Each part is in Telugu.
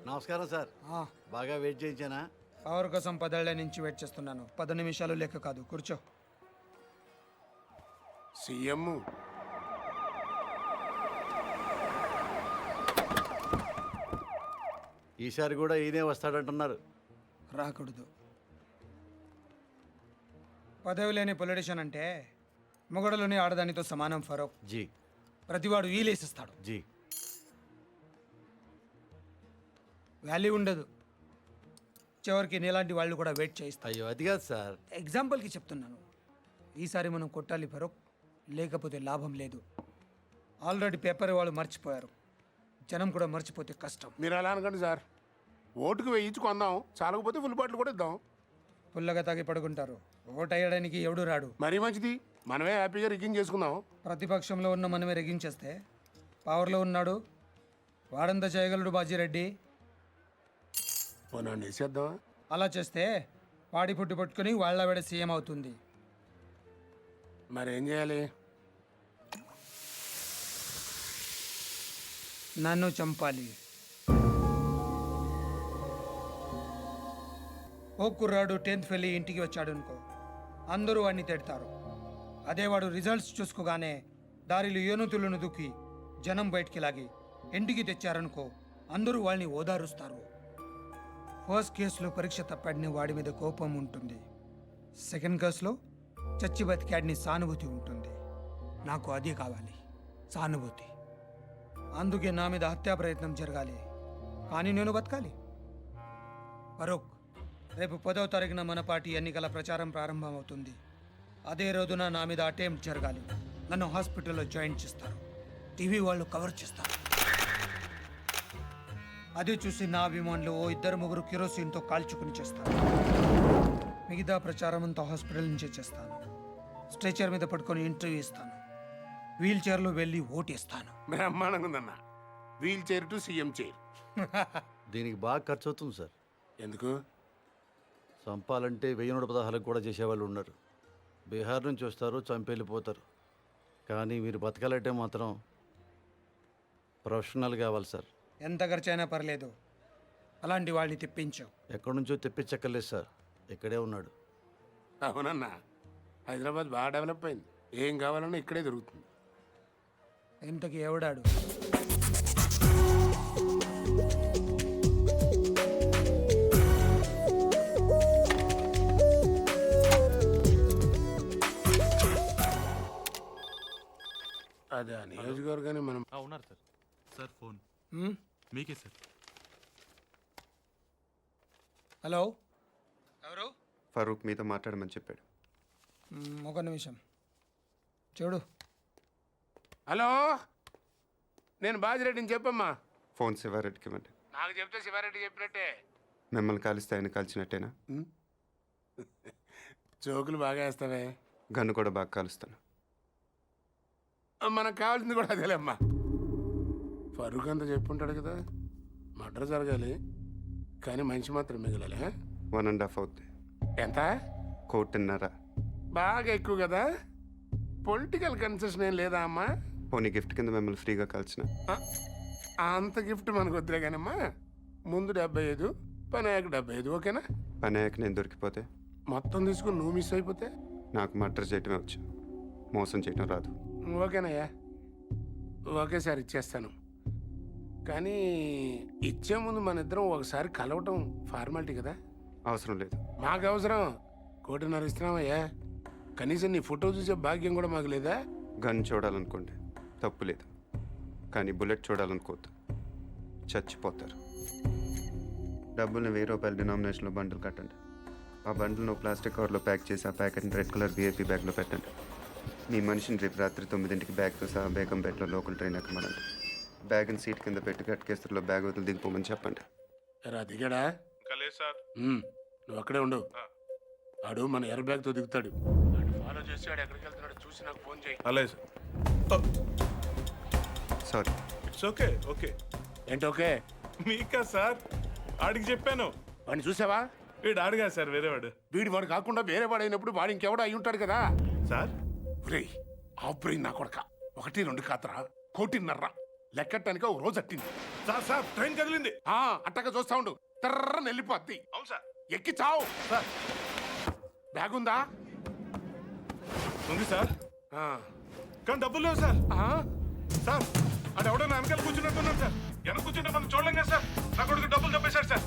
నమస్కారం సార్. బాగా వెయిట్ చేయించానా? పవర్ కోసం 10 ఏళ్ల నుంచి వెయిట్ చేస్తున్నాను. 10 నిమిషాలు లెక్క కాదు. కూర్చో. సీఎం ఈసారి కూడా ఈయనే వస్తాడంటున్నారు. రాకూడదు. పదవి లేని పొలిటీషియన్ అంటే మొగడలోని ఆడదానితో సమానం ఫరూక్. జీ ప్రతివాడు వీలేసిస్తాడు. జీ వాల్యూ ఉండదు. చివరికి నీలాంటి వాళ్ళు కూడా వెయిట్ చేయిస్తారు. అయ్యో అది కాదు సార్. ఎగ్జాంపుల్కి చెప్తున్నాను. ఈసారి మనం కొట్టాలి ఫరూక్, లేకపోతే లాభం లేదు. ఆల్రెడీ పేపర్ వాళ్ళు మర్చిపోయారు. జనం కూడా మర్చిపోతే కష్టం. మీరు అలా అనకండి సార్. ఓటుకు వేయించి కొందాం, చాలకపోతే ఫుల్ బాటిల్ కూడా ఇద్దాం. పుల్లగా తాగి పడుకుంటారు. ఓటు వేయడానికి ఎవడు రాడు. మరీ మంచిది, మనమే హ్యాపీగా రిగ్గింగ్ చేసుకుందాం. ప్రతిపక్షంలో ఉన్న మనమే రెగించేస్తే పవర్లో ఉన్నాడు వాడంతా చేయగలడు బాజీరెడ్డి. పోనండి వేసేద్దామా? అలా చేస్తే వాడి పుట్టి పట్టుకుని వాళ్ళ వేడ సీఎం అవుతుంది. మరేం చేయాలి? నన్ను చంపాలి. ఓ కుర్రాడు 10th వెళ్ళి ఇంటికి వచ్చాడు అనుకో, అందరూ వాడిని తిడతారు. అదే వాడు రిజల్ట్స్ చూసుకోగానే దారిలో ఏనుతులను దుక్కి జనం బయటికి లాగి ఇంటికి తెచ్చారనుకో, అందరూ వాళ్ళని ఓదారుస్తారు. ఫస్ట్ కేసులో పరీక్ష తప్పాడిని వాడి మీద కోపం ఉంటుంది. సెకండ్ కేసులో చచ్చి బతికాడిని సానుభూతి ఉంటుంది. నాకు అదే కావాలి, సానుభూతి. అందుకే నా మీద హత్యా ప్రయత్నం జరగాలి, కానీ నేను బతకాలి. ఫరూక్, రేపు 10వ తారీఖున మన పార్టీ ఎన్నికల ప్రచారం ప్రారంభమవుతుంది. అదే రోజున నా మీద అటెంప్ట్ జరగాలి. నన్ను హాస్పిటల్లో జాయిన్ చేస్తారు. టీవీ వాళ్ళు కవర్ చేస్తారు. అది చూసి నా అభిమానులు ఓ 2-3 కిరోసిన్తో కాల్చుకుని చేస్తారు. మిగతా ప్రచారం అంతా హాస్పిటల్ నుంచే చేస్తాను. స్ట్రెచర్ మీద పట్టుకొని ఇంటర్వ్యూ ఇస్తాను. వీల్ చైర్లో వెళ్ళి ఓటేస్తాను. బ్రహ్మాండంగా ఉందన్న. Wheel chair to CM chair. దీనికి బాగా ఖర్చు అవుతుంది సార్. ఎందుకు? చంపాలంటే 1116 కూడా చేసేవాళ్ళు ఉన్నారు. బీహార్ నుంచి వస్తారు, చంపేళ్ళిపోతారు. కానీ మీరు బతకాలంటే మాత్రం ప్రొఫెషనల్ కావాలి సార్. ఎంత ఖర్చైనా పర్లేదు, అలాంటి వాళ్ళని తెప్పించు. ఎక్కడి నుంచో తెప్పించక్కర్లేదు సార్, ఇక్కడే ఉన్నాడు. అవునన్నా, హైదరాబాద్ బాగా డెవలప్ అయింది. ఏం కావాలన్నా ఇక్కడే దొరుకుతుంది. ఇంతకి ఎవడాడు? అదే నియోజకవర్గాన్ని మనం ఉన్నారు సార్. సార్ ఫోన్ హ్మ్? మీకే సార్. హలో, ఎవరు? ఫరూక్ మీతో మాట్లాడమని చెప్పాడు. ఒక నిమిషం చూడు. హలో, నేను బాజిరెడ్డిని చెప్పమ్మా. ఫోన్ శివారెడ్డికి ఇవ్వండి. నాకు చెప్తే శివారెడ్డి చెప్పినట్టే. మిమ్మల్ని కాలిస్తే ఆయన కాల్చినట్టేనా? జోకులు బాగా వేస్తావే. గన్ను కూడా బాగా కాలుస్తాను. మనకు కావాల్సింది కూడా అదేలేమ్మా. ఫరూక్ అంతా చెప్పుంటాడు కదా, మర్డర్ జరగాలి కానీ మనిషి మాత్రం మిగలాలి. 1.5 అవుద్ది. ఎంత? 1.5. బాగా ఎక్కువ కదా. పొలిటికల్ కన్సెషన్ ఏం లేదా అమ్మా? పోనీ గిఫ్ట్ కింద మిమ్మల్ని ఫ్రీగా కాల్చిన. అంత గిఫ్ట్ మనకు వద్దులే కానమ్మా. ముందు 75, పని అయ్యాక 75, ఓకేనా? పని అయ్యాక నేను దొరికిపోతే? మొత్తం తీసుకుని నువ్వు మిస్ అయిపోతే? నాకు మర్డర్ చేయటమే వచ్చు, మోసం చేయటం రాదు. ఓకేనయ్యా, ఒకేసారి ఇచ్చేస్తాను. కానీ ఇచ్చే ముందు మన ఇద్దరం ఒకసారి కలవటం ఫార్మాలిటీ కదా. అవసరం లేదు. మాకు అవసరం. 1.5 ఇస్తున్నామయ్యా. కనీసం నీ ఫోటో చూసే భాగ్యం కూడా మాకు లేదా? గన్ చూడాలనుకోండి, తప్పు లేదు. కానీ బుల్లెట్ చూడాలనుకోవద్దు, చచ్చిపోతారు. డబ్బుల్ని 1000 రూపాయల డినామినేషన్లో బండిల్ కట్టండి. ఆ బండిల్ను ప్లాస్టిక్ కవర్లో ప్యాక్ చేసి ఆ ప్యాకెట్ని రెడ్ కలర్ VIP బ్యాగ్లో పెట్టండి. మీ మనిషిని రేపు రాత్రి 9ంటికి బ్యాగ్తో సహా బేగంపేటలో లోకల్ ట్రైన్ ఎక్కమనండి. బ్యాగ్ని సీట్ కింద పెట్టి గట్కేస్తులో బ్యాగ్ వదిలి దిగిపోమని చెప్పండి. రా దిగాడా? ఇంకా లేదు సార్. నువ్వు అక్కడే ఉండు. ఆడు మన ఎయిర్ బ్యాగ్తో దిగుతాడు. ఫాలో చేసి ఆడు ఎక్కడికి వెళ్తున్నాడు చూసి నాకు ఫోన్ చేయి. అలాగే sir. Sorry. It's okay. Okay ఏంటి ఓకే? మీకా సార్? ఆడికి చెప్పాను. వాడిని చూసావా? వీడు ఆడుగా సార్, వేరేవాడు. వీడు వాడు కాకుండా వేరే వాడు అయినప్పుడు వాడు ఇంకెవడో అయి ఉంటాడు కదా సార్. ఒరేయ్, ఆ బ్రెయిన్ నా కొడక 1-2 కాతరా 1.5 లెక్కటానికి ఒక రోజు అట్టింది. సార్ సార్ ట్రైన్ కదిలింది. అట్టగా చూస్తా ఉండు, తర్రని వెళ్ళిపోద్ది. అవును సార్. ఎక్కి చావు. సార్ బ్యాగ్ ఉందా? ఉంది సార్, కానీ డబ్బులు లేవు సార్. ఆ? సార్ అది ఎవడో నా వెనకాల కూర్చున్నట్టున్నాను సార్. వెనక కూర్చుంటే మనం చూడలేం కదా సార్. నా కొడుకు డబ్బులు తప్పేశాడు సార్.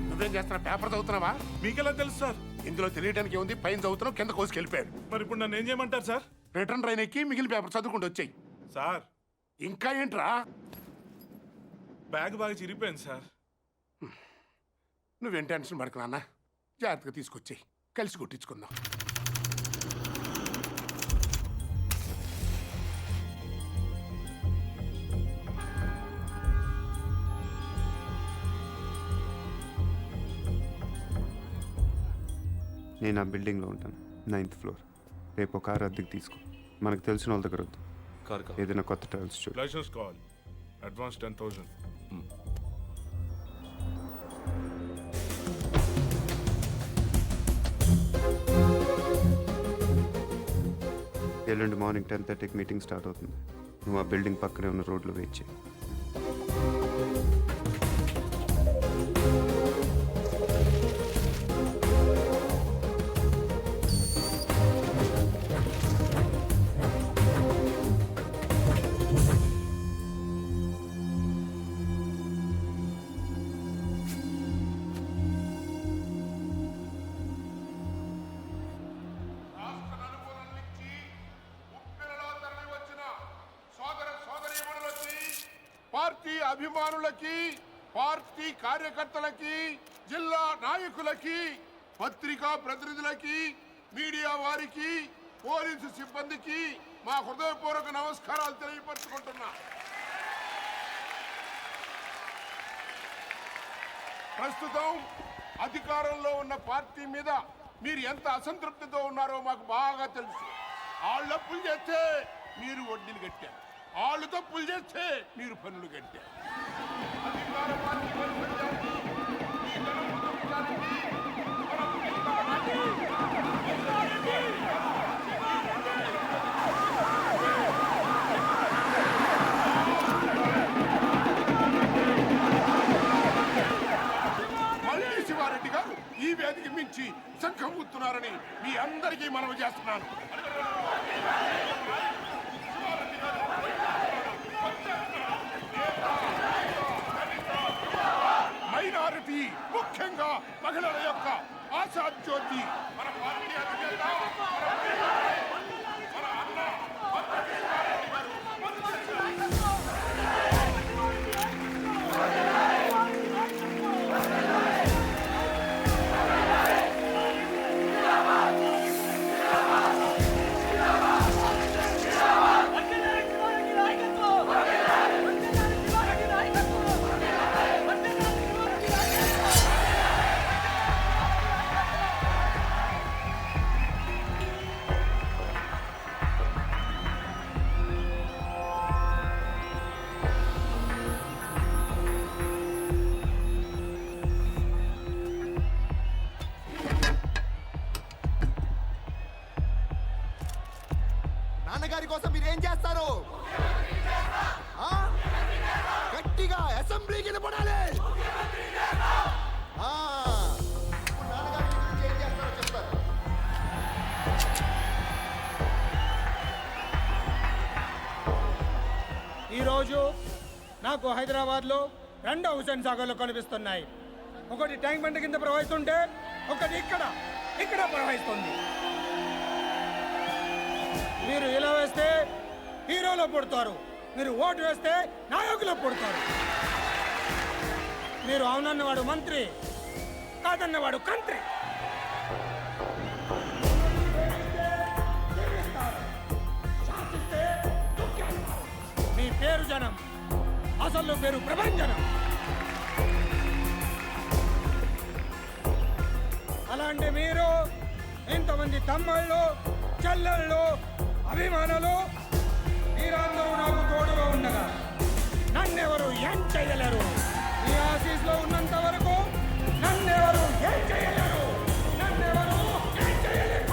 నువ్వేం చేస్తున్నా? పేపర్ చదువుతున్నావా? మీకెలా తెలుసు సార్? ఇందులో తెలియడానికి ఉంది, పైన చదువుతున్నావు, కింద కోసుకెళ్ళిపోయాడు. మరి ఇప్పుడు నన్ను ఏం చేయమంటారు సార్? రిటర్న్ ట్రైన్ ఎక్కి మిగిలిన పేపర్ చదువుకుంటూ వచ్చాయి. సార్ ఇంకా ఏంట్రా? బ్యాగ్ బాగా చిరిగిపోయింది సార్. నువ్వేం టెన్షన్ పడకు నాన్న, జాగ్రత్తగా తీసుకొచ్చాయి, కలిసి కొట్టించుకుందాం. నేను ఆ బిల్డింగ్లో ఉంటాను, 9th ఫ్లోర్. రేపు ఒక కారు అద్దెకి తీసుకో. మనకు తెలిసిన వాళ్ళ దగ్గర వద్దు, ఏదైనా కొత్త ట్రావెల్స్ చూడు. లైసెన్స్ కావాలి, అడ్వాన్స్ 10,000. ఎల్లుండి మార్నింగ్ 10:30కి మీటింగ్ స్టార్ట్ అవుతుంది. నువ్వు ఆ బిల్డింగ్ పక్కనే ఉన్న రోడ్లో వెయిట్ చేయి. పార్టీ అభిమానులకి, పార్టీ కార్యకర్తలకి, జిల్లా నాయకులకి, పత్రికా ప్రతినిధులకి, మీడియా వారికి, పోలీసు సిబ్బందికి మా హృదయపూర్వక నమస్కారాలు తెలియపరుచుకుంటున్నా. ప్రస్తుతం అధికారంలో ఉన్న పార్టీ మీద మీరు ఎంత అసంతృప్తితో ఉన్నారో మాకు బాగా తెలుసు. వాళ్ళు అప్పులు చేస్తే మీరు వడ్డీలు కట్టారు, వాళ్ళు తప్పులు చేస్తే మీరు పన్నులు కట్టారు. అధికార పార్టీ వైఫల్యాన్ని, మీ ఘనముదానికి మళ్ళీ శివారెడ్డి గారు ఈ వేదిక మించి సంఖమూతున్నారని మీ అందరికీ మనవి చేస్తున్నాను. మైనారిటీ, ముఖ్యంగా మహిళల యొక్క ఆశాజ్యోతి మన పార్టీ అధినేత, మన అన్న మంత్రి శివారెడ్డి గారు. నాన్నగారి కోసం మీరేం చేస్తారు? గట్టిగా అసెంబ్లీకి నిలబడాలి. ఇప్పుడు నాన్నగారి గురించి ఏం చేస్తారో చెప్తారు. ఈరోజు నాకు హైదరాబాద్లో 2 హుసేన్ సాగర్లు కనిపిస్తున్నాయి. ఒకటి ట్యాంక్ బండ్ కింద ప్రవహిస్తుంటే, ఒకటి ఇక్కడ ప్రవహిస్తుంది. మీరు ఇలా వేస్తే హీరోలో పుడతారు, మీరు ఓటు వేస్తే నాయకులు పుడతారు. మీరు అవునన్నవాడు మంత్రి, కాదన్నవాడు కంత్రి. మీ పేరు జనం, అసలు పేరు ప్రభంజనం. అలాంటి మీరు ఇంతమంది తమ్ముళ్ళు, చెల్లెళ్ళు, అభిమానులు మీరందరూ నాకు తోడుగా ఉండగా నన్నెవరు చేయలేరు. ఈ ఆఫీస్లో ఉన్నంత వరకు నన్నెవరు ఏం చేయలేరు. నన్నెవరు ఏం చేయలేరు.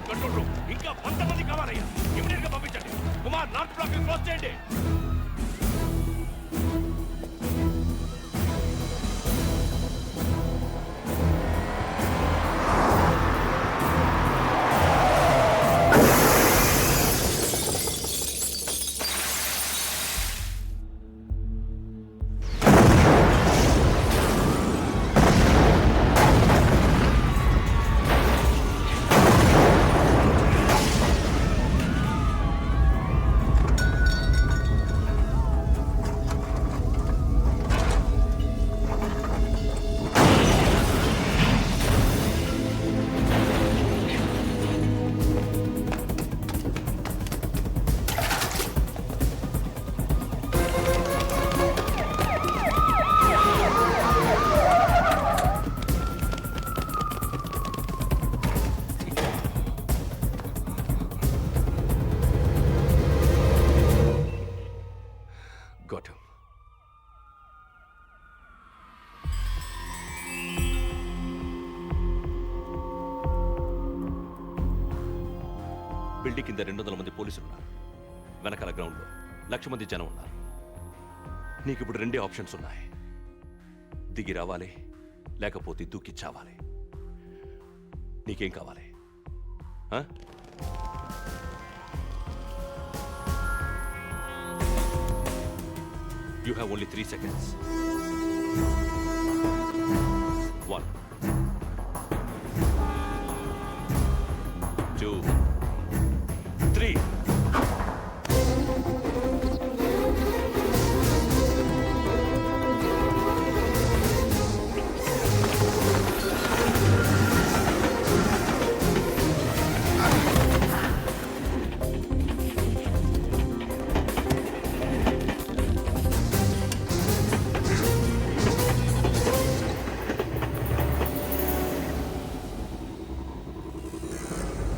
కంట్రోల్ రూమ్ ఇంకా 100 మంది కావాలయ్యా. ఇమీడియట్ గా పంపించండి. కుమార్ నార్త్ బ్లాక్ క్లోజ్ చేయండి. Got him. బిల్డింగ్ కింద 200 మంది పోలీసులు ఉన్నారు. వెనకాల గ్రౌండ్లో 1,00,000 మంది జనం ఉన్నారు. నీకు ఇప్పుడు 2 ఆప్షన్స్ ఉన్నాయి. దిగి రావాలి, లేకపోతే దూకి చావాలి. నీకేం కావాలి? You have only 3 seconds. 1